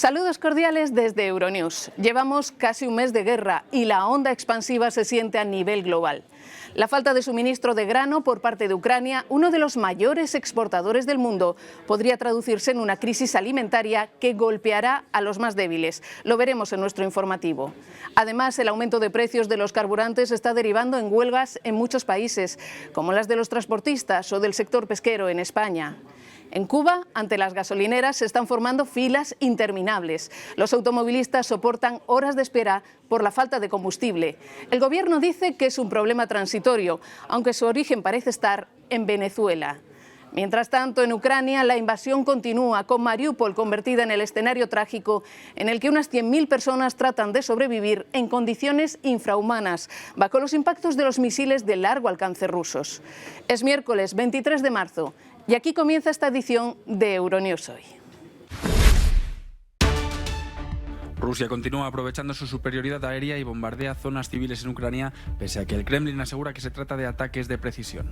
Saludos cordiales desde Euronews. Llevamos casi un mes de guerra y la onda expansiva se siente a nivel global. La falta de suministro de grano por parte de Ucrania, uno de los mayores exportadores del mundo, podría traducirse en una crisis alimentaria que golpeará a los más débiles. Lo veremos en nuestro informativo. Además, el aumento de precios de los carburantes está derivando en huelgas en muchos países, como las de los transportistas o del sector pesquero en España. En Cuba, ante las gasolineras, se están formando filas interminables. Los automovilistas soportan horas de espera por la falta de combustible. El gobierno dice que es un problema transitorio, aunque su origen parece estar en Venezuela. Mientras tanto, en Ucrania, la invasión continúa, con Mariupol convertida en el escenario trágico en el que unas 100.000 personas tratan de sobrevivir en condiciones infrahumanas, bajo los impactos de los misiles de largo alcance rusos. Es miércoles 23 de marzo. Y aquí comienza esta edición de Euronews Hoy. Rusia continúa aprovechando su superioridad aérea y bombardea zonas civiles en Ucrania, pese a que el Kremlin asegura que se trata de ataques de precisión.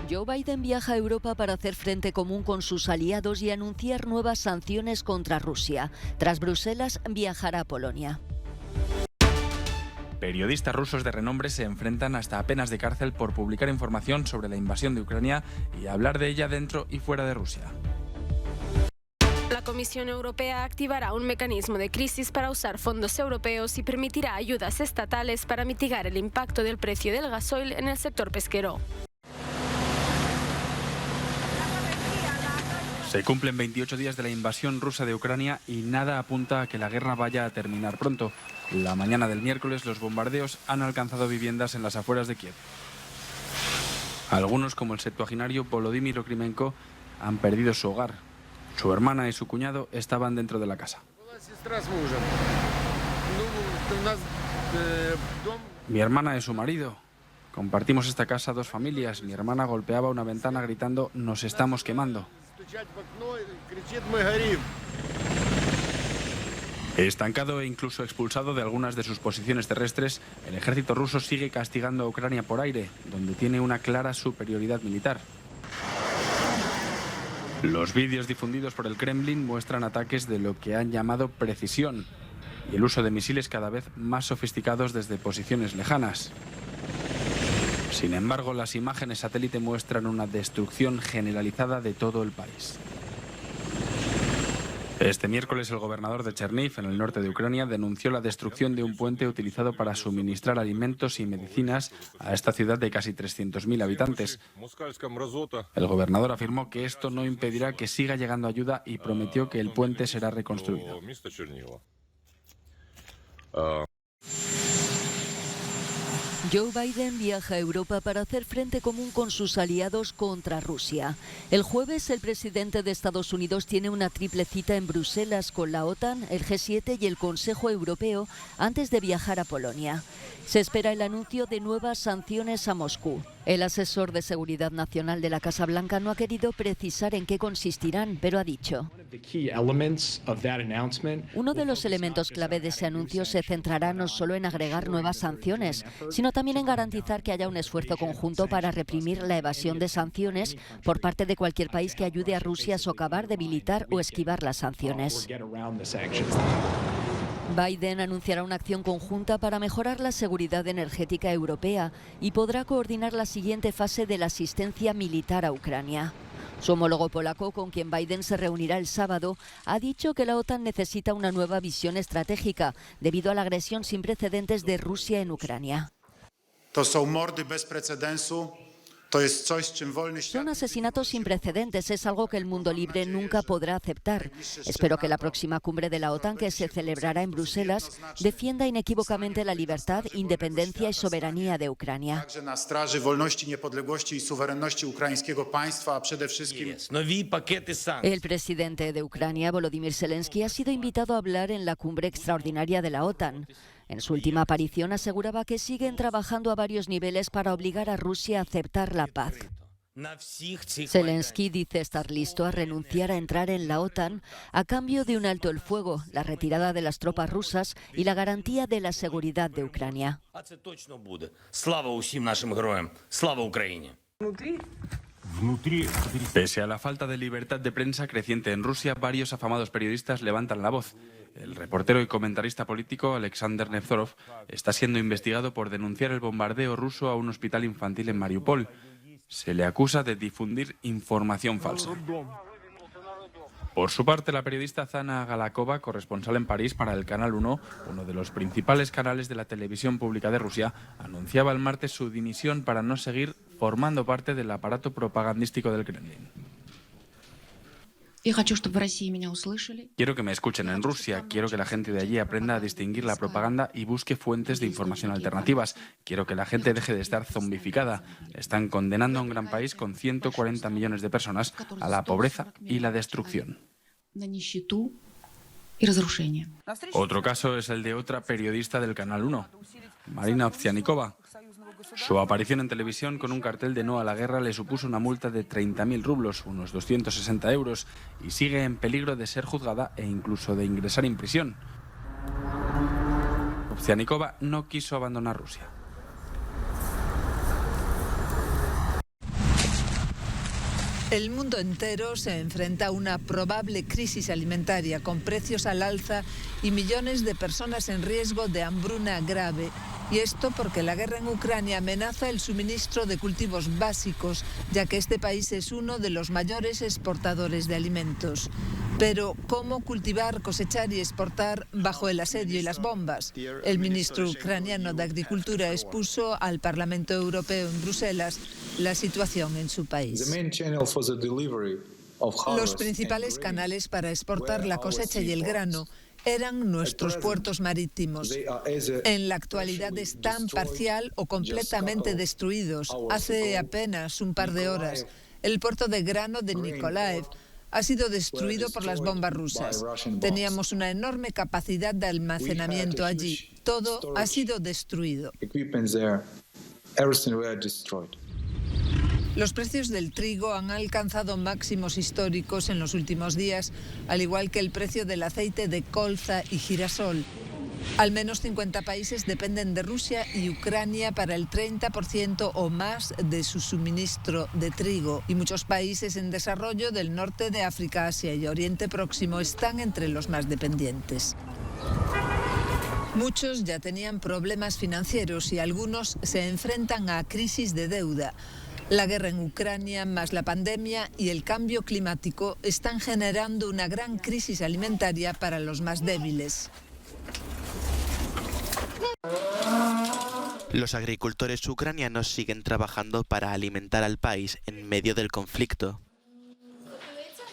Joe Biden viaja a Europa para hacer frente común con sus aliados y anunciar nuevas sanciones contra Rusia. Tras Bruselas, viajará a Polonia. Periodistas rusos de renombre se enfrentan hasta a penas de cárcel por publicar información sobre la invasión de Ucrania y hablar de ella dentro y fuera de Rusia. La Comisión Europea activará un mecanismo de crisis para usar fondos europeos y permitirá ayudas estatales para mitigar el impacto del precio del gasoil en el sector pesquero. Se cumplen 28 días de la invasión rusa de Ucrania y nada apunta a que la guerra vaya a terminar pronto. La mañana del miércoles los bombardeos han alcanzado viviendas en las afueras de Kiev. Algunos, como el septuaginario Volodymyr Okrimenko, han perdido su hogar. Su hermana y su cuñado estaban dentro de la casa. Mi hermana y su marido. Compartimos esta casa dos familias. Mi hermana golpeaba una ventana gritando: "Nos estamos quemando". Estancado e incluso expulsado de algunas de sus posiciones terrestres, el ejército ruso sigue castigando a Ucrania por aire, donde tiene una clara superioridad militar. Los vídeos difundidos por el Kremlin muestran ataques de lo que han llamado precisión y el uso de misiles cada vez más sofisticados desde posiciones lejanas. Sin embargo, las imágenes satélite muestran una destrucción generalizada de todo el país. Este miércoles el gobernador de Cherniv, en el norte de Ucrania, denunció la destrucción de un puente utilizado para suministrar alimentos y medicinas a esta ciudad de casi 300.000 habitantes. El gobernador afirmó que esto no impedirá que siga llegando ayuda y prometió que el puente será reconstruido. Joe Biden viaja a Europa para hacer frente común con sus aliados contra Rusia. El jueves, el presidente de Estados Unidos tiene una triple cita en Bruselas con la OTAN, el G7 y el Consejo Europeo antes de viajar a Polonia. Se espera el anuncio de nuevas sanciones a Moscú. El asesor de Seguridad Nacional de la Casa Blanca no ha querido precisar en qué consistirán, pero ha dicho: uno de los elementos clave de ese anuncio se centrará no solo en agregar nuevas sanciones, sino también en garantizar que haya un esfuerzo conjunto para reprimir la evasión de sanciones por parte de cualquier país que ayude a Rusia a socavar, debilitar o esquivar las sanciones. Biden anunciará una acción conjunta para mejorar la seguridad energética europea y podrá coordinar la siguiente fase de la asistencia militar a Ucrania. Su homólogo polaco, con quien Biden se reunirá el sábado, ha dicho que la OTAN necesita una nueva visión estratégica debido a la agresión sin precedentes de Rusia en Ucrania. Son asesinatos sin precedentes, es algo que el mundo libre nunca podrá aceptar. Espero que la próxima cumbre de la OTAN, que se celebrará en Bruselas, defienda inequívocamente la libertad, independencia y soberanía de Ucrania. El presidente de Ucrania, Volodymyr Zelensky, ha sido invitado a hablar en la cumbre extraordinaria de la OTAN. En su última aparición aseguraba que siguen trabajando a varios niveles para obligar a Rusia a aceptar la paz. Zelensky dice estar listo a renunciar a entrar en la OTAN a cambio de un alto el fuego, la retirada de las tropas rusas y la garantía de la seguridad de Ucrania. Pese a la falta de libertad de prensa creciente en Rusia, varios afamados periodistas levantan la voz. El reportero y comentarista político Alexander Nevzorov está siendo investigado por denunciar el bombardeo ruso a un hospital infantil en Mariupol. Se le acusa de difundir información falsa. Por su parte, la periodista Zana Galakova, corresponsal en París para el Canal 1, uno de los principales canales de la televisión pública de Rusia, anunciaba el martes su dimisión para no seguir formando parte del aparato propagandístico del Kremlin. Quiero que me escuchen en Rusia, quiero que la gente de allí aprenda a distinguir la propaganda y busque fuentes de información alternativas. Quiero que la gente deje de estar zombificada. Están condenando a un gran país con 140 millones de personas a la pobreza y la destrucción. Otro caso es el de otra periodista del Canal 1, Marina Ovsyannikova. Su aparición en televisión con un cartel de no a la guerra le supuso una multa de 30.000 rublos, unos 260 euros, y sigue en peligro de ser juzgada e incluso de ingresar en prisión. Ovsyannikova no quiso abandonar Rusia. El mundo entero se enfrenta a una probable crisis alimentaria con precios al alza y millones de personas en riesgo de hambruna grave. Y esto porque la guerra en Ucrania amenaza el suministro de cultivos básicos, ya que este país es uno de los mayores exportadores de alimentos. Pero, ¿cómo cultivar, cosechar y exportar bajo el asedio y las bombas? El ministro ucraniano de Agricultura expuso al Parlamento Europeo en Bruselas la situación en su país. Los principales canales para exportar la cosecha y el grano eran nuestros puertos marítimos. En la actualidad están parcial o completamente destruidos. Hace apenas un par de horas, el puerto de grano de Nikolaev ha sido destruido por las bombas rusas. Teníamos una enorme capacidad de almacenamiento allí. Todo ha sido destruido. Los precios del trigo han alcanzado máximos históricos en los últimos días, al igual que el precio del aceite de colza y girasol. Al menos 50 países dependen de Rusia y Ucrania para el 30% o más de su suministro de trigo, y muchos países en desarrollo del norte de África, Asia y Oriente Próximo están entre los más dependientes. Muchos ya tenían problemas financieros y algunos se enfrentan a crisis de deuda. La guerra en Ucrania, más la pandemia y el cambio climático están generando una gran crisis alimentaria para los más débiles. Los agricultores ucranianos siguen trabajando para alimentar al país en medio del conflicto.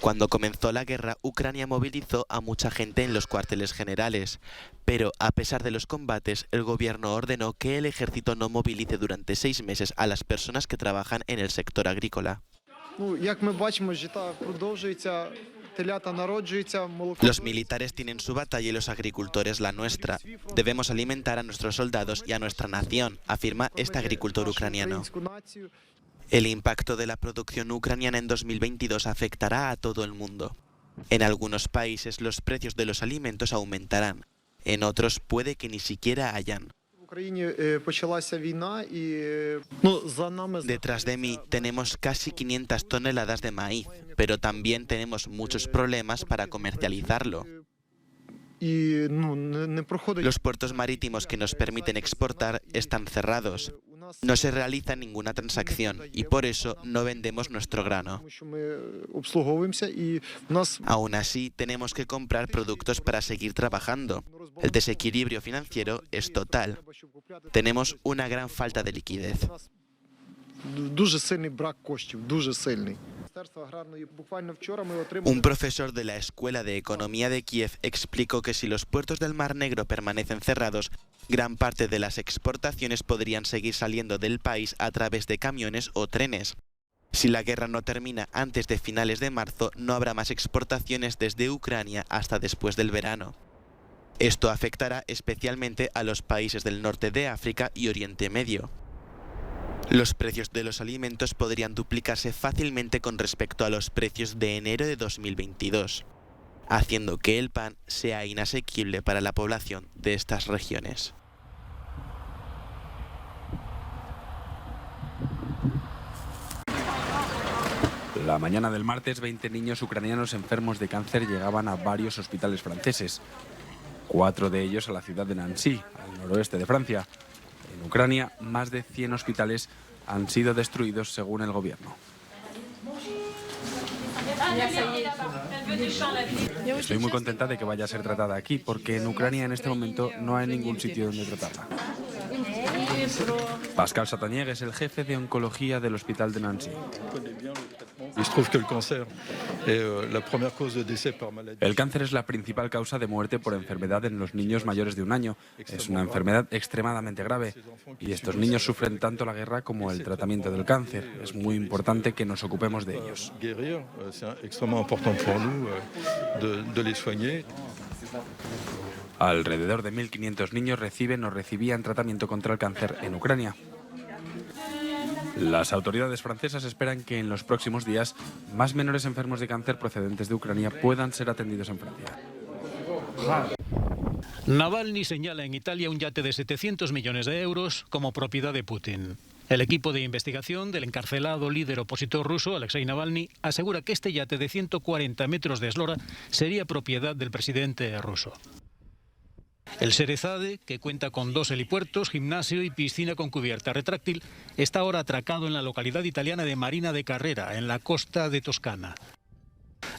Cuando comenzó la guerra, Ucrania movilizó a mucha gente en los cuarteles generales, pero a pesar de los combates, el gobierno ordenó que el ejército no movilice durante 6 meses a las personas que trabajan en el sector agrícola. Los militares tienen su batalla y los agricultores la nuestra. Debemos alimentar a nuestros soldados y a nuestra nación, afirma este agricultor ucraniano. El impacto de la producción ucraniana en 2022 afectará a todo el mundo. En algunos países los precios de los alimentos aumentarán, en otros puede que ni siquiera hayan. Detrás de mí tenemos casi 500 toneladas de maíz, pero también tenemos muchos problemas para comercializarlo. Los puertos marítimos que nos permiten exportar están cerrados. No se realiza ninguna transacción y por eso no vendemos nuestro grano. Aún así, tenemos que comprar productos para seguir trabajando. El desequilibrio financiero es total. Tenemos una gran falta de liquidez. Un profesor de la Escuela de Economía de Kiev explicó que si los puertos del Mar Negro permanecen cerrados, gran parte de las exportaciones podrían seguir saliendo del país a través de camiones o trenes. Si la guerra no termina antes de finales de marzo, no habrá más exportaciones desde Ucrania hasta después del verano. Esto afectará especialmente a los países del norte de África y Oriente Medio. Los precios de los alimentos podrían duplicarse fácilmente con respecto a los precios de enero de 2022, haciendo que el pan sea inasequible para la población de estas regiones. La mañana del martes, 20 niños ucranianos enfermos de cáncer llegaban a varios hospitales franceses. 4 de ellos a la ciudad de Nancy, al noroeste de Francia. En Ucrania, más de 100 hospitales han sido destruidos según el gobierno. Estoy muy contenta de que vaya a ser tratada aquí, porque en Ucrania en este momento no hay ningún sitio donde tratarla. Pascal Satanier es el jefe de oncología del hospital de Nancy. El cáncer es la principal causa de muerte por enfermedad en los niños mayores de 1 año. Es una enfermedad extremadamente grave y estos niños sufren tanto la guerra como el tratamiento del cáncer. Es muy importante que nos ocupemos de ellos. Alrededor de 1.500 niños reciben o recibían tratamiento contra el cáncer en Ucrania. Las autoridades francesas esperan que en los próximos días más menores enfermos de cáncer procedentes de Ucrania puedan ser atendidos en Francia. Navalny señala en Italia un yate de 700 millones de euros como propiedad de Putin. El equipo de investigación del encarcelado líder opositor ruso, Alexei Navalny, asegura que este yate de 140 metros de eslora sería propiedad del presidente ruso. El Cerezade, que cuenta con 2 helipuertos, gimnasio y piscina con cubierta retráctil, está ahora atracado en la localidad italiana de Marina de Carrera, en la costa de Toscana.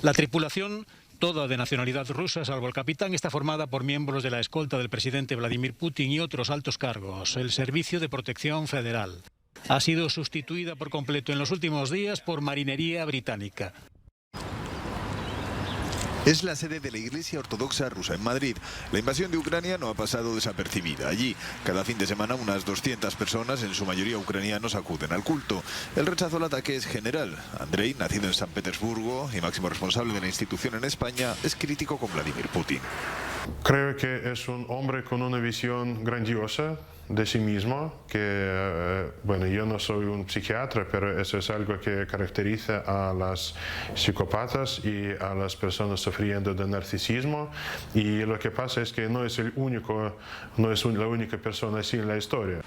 La tripulación, toda de nacionalidad rusa, salvo el capitán, está formada por miembros de la escolta del presidente Vladimir Putin y otros altos cargos, el Servicio de Protección Federal. Ha sido sustituida por completo en los últimos días por marinería británica. Es la sede de la Iglesia Ortodoxa rusa en Madrid. La invasión de Ucrania no ha pasado desapercibida. Allí, cada fin de semana, unas 200 personas, en su mayoría ucranianos, acuden al culto. El rechazo al ataque es general. Andrei, nacido en San Petersburgo y máximo responsable de la institución en España, es crítico con Vladimir Putin. Creo que es un hombre con una visión grandiosa de sí mismo, que, bueno, yo no soy un psiquiatra, pero eso es algo que caracteriza a las psicópatas y a las personas sufriendo de narcisismo, y lo que pasa es que no es la única persona así en la historia.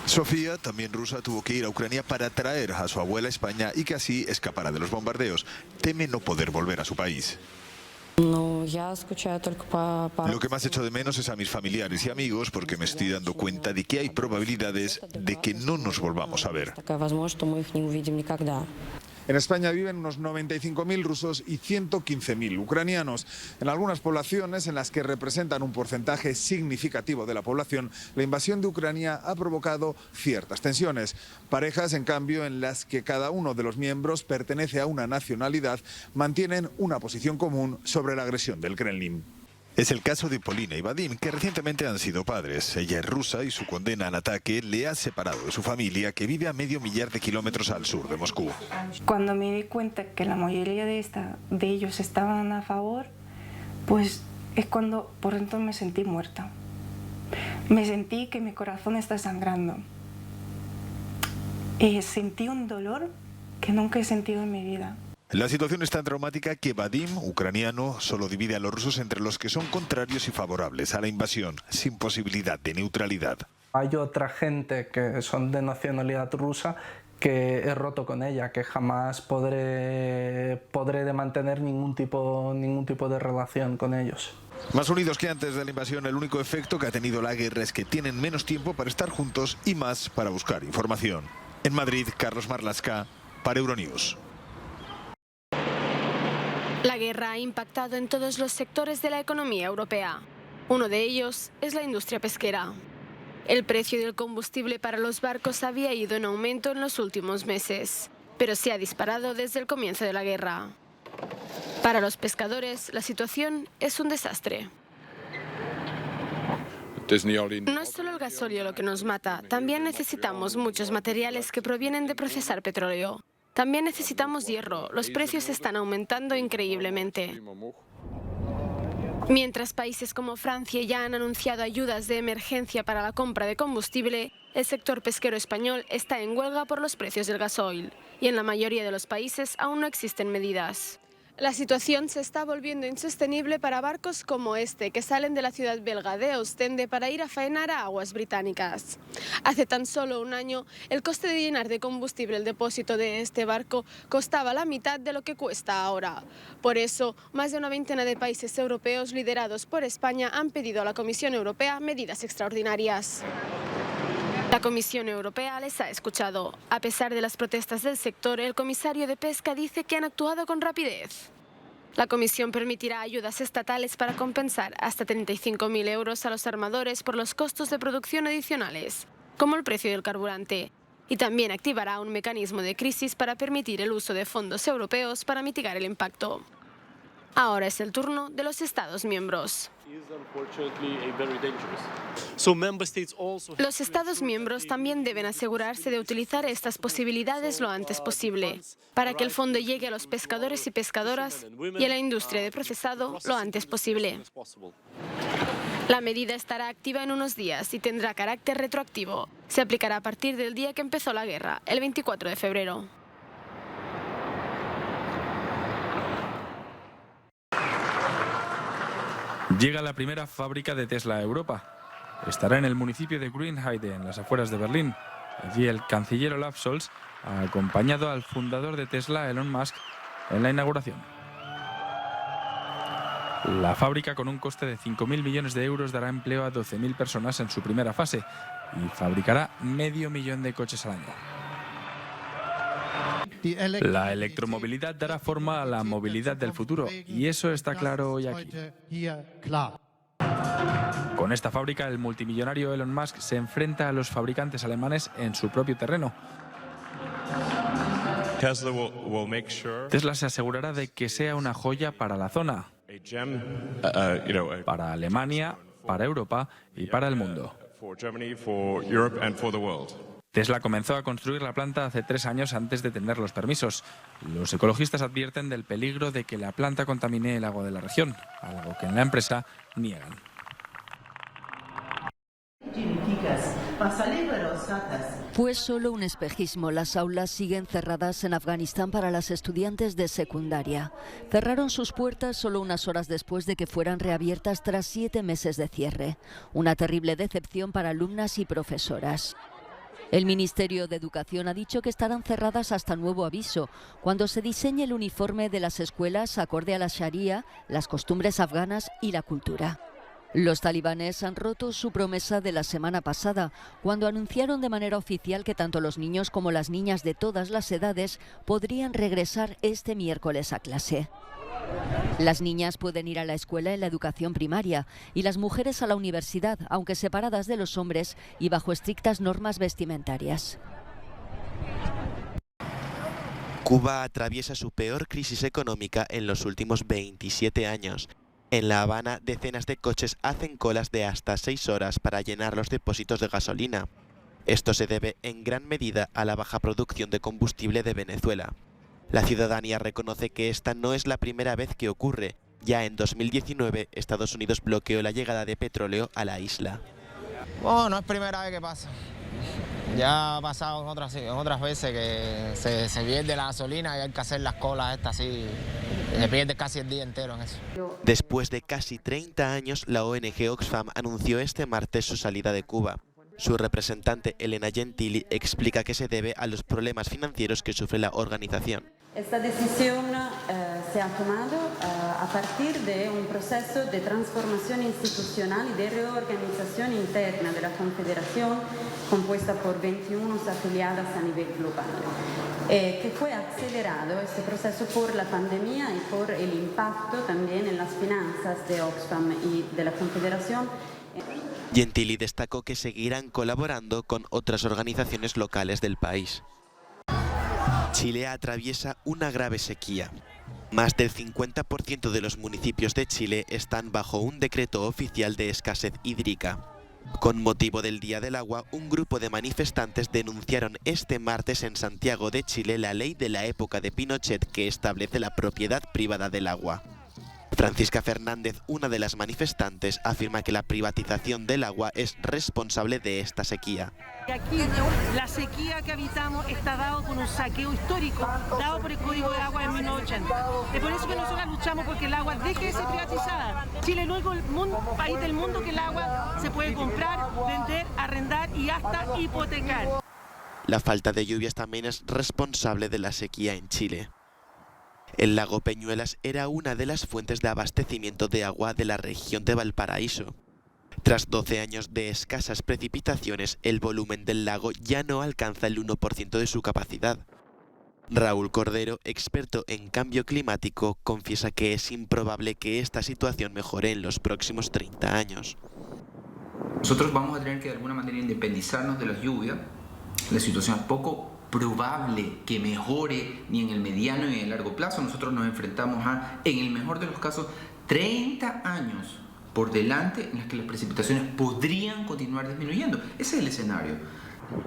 Sofía, también rusa, tuvo que ir a Ucrania para traer a su abuela a España y que así escapara de los bombardeos. Teme no poder volver a su país. Lo que más echo de menos es a mis familiares y amigos, porque me estoy dando cuenta de que hay probabilidades de que no nos volvamos a ver. En España viven unos 95.000 rusos y 115.000 ucranianos. En algunas poblaciones, en las que representan un porcentaje significativo de la población, la invasión de Ucrania ha provocado ciertas tensiones. Parejas, en cambio, en las que cada uno de los miembros pertenece a una nacionalidad, mantienen una posición común sobre la agresión del Kremlin. Es el caso de Polina y Vadim, que recientemente han sido padres. Ella es rusa y su condena al ataque le ha separado de su familia, que vive a medio millar de kilómetros al sur de Moscú. Cuando me di cuenta que la mayoría de ellos estaban a favor, pues es cuando por dentro me sentí muerta. Me sentí que mi corazón está sangrando. Sentí un dolor que nunca he sentido en mi vida. La situación es tan traumática que Vadim, ucraniano, solo divide a los rusos entre los que son contrarios y favorables a la invasión, sin posibilidad de neutralidad. Hay otra gente que son de nacionalidad rusa que he roto con ella, que jamás podré de mantener ningún tipo de relación con ellos. Más unidos que antes de la invasión, el único efecto que ha tenido la guerra es que tienen menos tiempo para estar juntos y más para buscar información. En Madrid, Carlos Marlaska, para Euronews. La guerra ha impactado en todos los sectores de la economía europea. Uno de ellos es la industria pesquera. El precio del combustible para los barcos había ido en aumento en los últimos meses, pero se ha disparado desde el comienzo de la guerra. Para los pescadores, la situación es un desastre. No es solo el gasóleo lo que nos mata, también necesitamos muchos materiales que provienen de procesar petróleo. También necesitamos hierro. Los precios están aumentando increíblemente. Mientras países como Francia ya han anunciado ayudas de emergencia para la compra de combustible, el sector pesquero español está en huelga por los precios del gasoil. Y en la mayoría de los países aún no existen medidas. La situación se está volviendo insostenible para barcos como este, que salen de la ciudad belga de Ostende para ir a faenar a aguas británicas. Hace tan solo un año, el coste de llenar de combustible el depósito de este barco costaba la mitad de lo que cuesta ahora. Por eso, más de una veintena de países europeos liderados por España han pedido a la Comisión Europea medidas extraordinarias. La Comisión Europea les ha escuchado. A pesar de las protestas del sector, el comisario de Pesca dice que han actuado con rapidez. La Comisión permitirá ayudas estatales para compensar hasta 35.000 euros a los armadores por los costos de producción adicionales, como el precio del carburante. Y también activará un mecanismo de crisis para permitir el uso de fondos europeos para mitigar el impacto. Ahora es el turno de los Estados miembros. Los Estados miembros también deben asegurarse de utilizar estas posibilidades lo antes posible, para que el fondo llegue a los pescadores y pescadoras y a la industria de procesado lo antes posible. La medida estará activa en unos días y tendrá carácter retroactivo. Se aplicará a partir del día que empezó la guerra, el 24 de febrero. Llega la primera fábrica de Tesla a Europa. Estará en el municipio de Grünheide, en las afueras de Berlín. Allí el canciller Olaf Scholz ha acompañado al fundador de Tesla, Elon Musk, en la inauguración. La fábrica, con un coste de 5.000 millones de euros, dará empleo a 12.000 personas en su primera fase y fabricará 500.000 de coches al año. La electromovilidad dará forma a la movilidad del futuro, y eso está claro hoy aquí. Con esta fábrica, el multimillonario Elon Musk se enfrenta a los fabricantes alemanes en su propio terreno. Tesla se asegurará de que sea una joya para la zona, para Alemania, para Europa y para el mundo. Tesla comenzó a construir la planta hace 3 años antes de tener los permisos. Los ecologistas advierten del peligro de que la planta contamine el agua de la región, algo que en la empresa niegan. Fue solo un espejismo. Las aulas siguen cerradas en Afganistán para las estudiantes de secundaria. Cerraron sus puertas solo unas horas después de que fueran reabiertas tras 7 meses de cierre. Una terrible decepción para alumnas y profesoras. El Ministerio de Educación ha dicho que estarán cerradas hasta nuevo aviso, cuando se diseñe el uniforme de las escuelas acorde a la Sharia, las costumbres afganas y la cultura. Los talibanes han roto su promesa de la semana pasada, cuando anunciaron de manera oficial que tanto los niños como las niñas de todas las edades podrían regresar este miércoles a clase. Las niñas pueden ir a la escuela en la educación primaria y las mujeres a la universidad, aunque separadas de los hombres y bajo estrictas normas vestimentarias. Cuba atraviesa su peor crisis económica en los últimos 27 años. En La Habana, decenas de coches hacen colas de hasta 6 horas para llenar los depósitos de gasolina. Esto se debe en gran medida a la baja producción de combustible de Venezuela. La ciudadanía reconoce que esta no es la primera vez que ocurre. Ya en 2019, Estados Unidos bloqueó la llegada de petróleo a la isla. Bueno, no es primera vez que pasa. Ya ha pasado otras veces que se pierde la gasolina y hay que hacer las colas estas así. Se pierde casi el día entero en eso. Después de casi 30 años, la ONG Oxfam anunció este martes su salida de Cuba. Su representante, Elena Gentili, explica que se debe a los problemas financieros que sufre la organización. Esta decisión se ha tomado a partir de un proceso de transformación institucional y de reorganización interna de la Confederación, compuesta por 21 afiliadas a nivel global, que fue acelerado este proceso por la pandemia y por el impacto también en las finanzas de Oxfam y de la Confederación. Gentili destacó que seguirán colaborando con otras organizaciones locales del país. Chile atraviesa una grave sequía. Más del 50% de los municipios de Chile están bajo un decreto oficial de escasez hídrica. Con motivo del Día del Agua, un grupo de manifestantes denunciaron este martes en Santiago de Chile la ley de la época de Pinochet que establece la propiedad privada del agua. Francisca Fernández, una de las manifestantes, afirma que la privatización del agua es responsable de esta sequía. Aquí la sequía que habitamos está dado por un saqueo histórico, dado por el Código de Agua de 1980. Es por eso que nosotros luchamos porque el agua deje de ser privatizada. Chile es el único país del mundo que el agua se puede comprar, vender, arrendar y hasta hipotecar. La falta de lluvias también es responsable de la sequía en Chile. El lago Peñuelas era una de las fuentes de abastecimiento de agua de la región de Valparaíso. Tras 12 años de escasas precipitaciones, el volumen del lago ya no alcanza el 1% de su capacidad. Raúl Cordero, experto en cambio climático, confiesa que es improbable que esta situación mejore en los próximos 30 años. Nosotros vamos a tener que de alguna manera independizarnos de las lluvias. La situación es poco probable que mejore ni en el mediano ni en el largo plazo. Nosotros nos enfrentamos a, en el mejor de los casos, 30 años por delante en los que las precipitaciones podrían continuar disminuyendo. Ese es el escenario.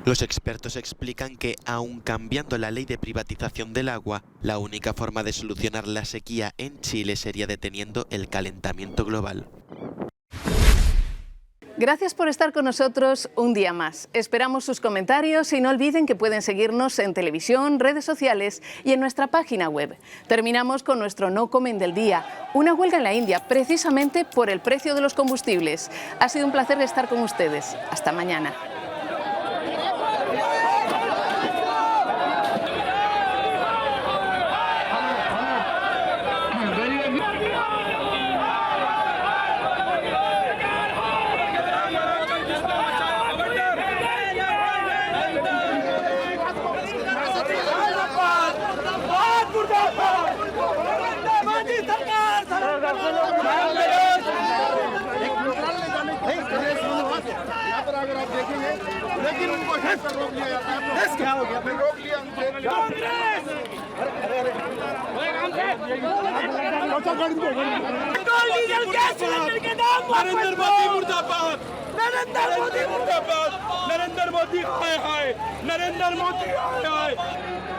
Los expertos explican que, aun cambiando la ley de privatización del agua, la única forma de solucionar la sequía en Chile sería deteniendo el calentamiento global. Gracias por estar con nosotros un día más. Esperamos sus comentarios y no olviden que pueden seguirnos en televisión, redes sociales y en nuestra página web. Terminamos con nuestro No Comen del día, una huelga en la India precisamente por el precio de los combustibles. Ha sido un placer estar con ustedes. Hasta mañana. Narendra मोदी hi hi नरेंद्र मोदी hi hi